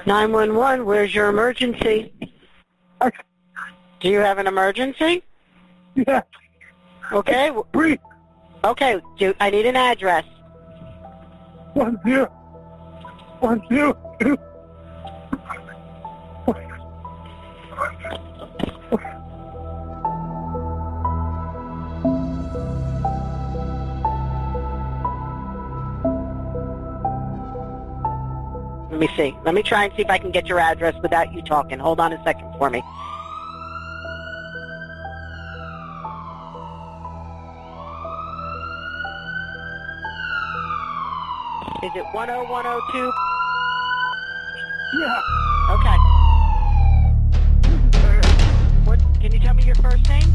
911, where's your emergency? Do you have an emergency? Yeah. Okay. Breathe. Okay, I need an address. 102. Let me see. Let me try and see if I can get your address without you talking. Hold on a second for me. Is it 10102? Yeah. Okay. What? Can you tell me your first name?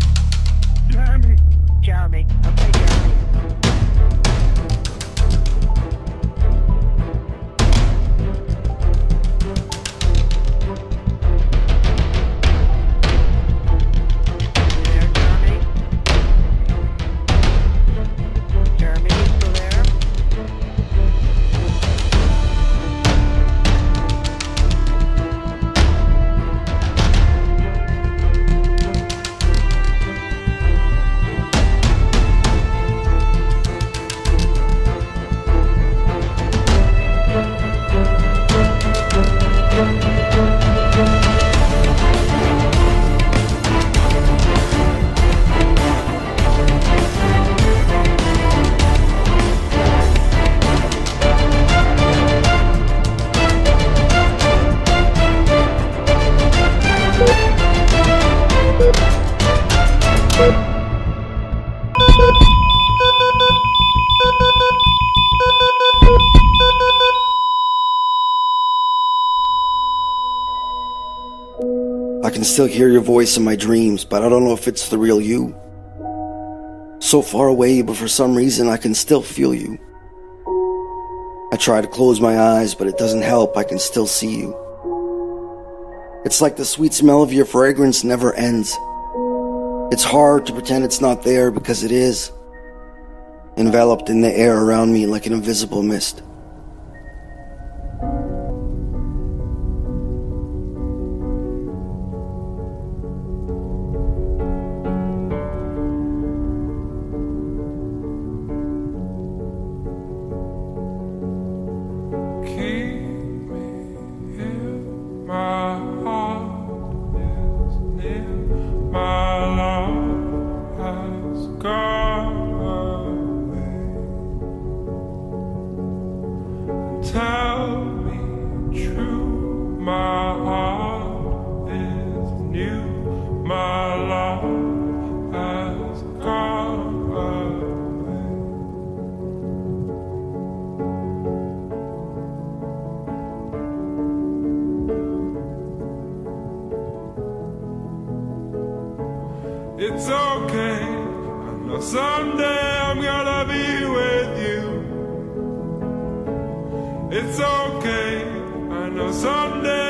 Jeremy. Jeremy. Okay, Jeremy. I can still hear your voice in my dreams, but I don't know if it's the real you. So far away, but for some reason I can still feel you. I try to close my eyes, but it doesn't help, I can still see you. It's like the sweet smell of your fragrance never ends. It's hard to pretend it's not there because it is, enveloped in the air around me like an invisible mist. It's okay, I know someday I'm gonna be with you. It's okay, I know someday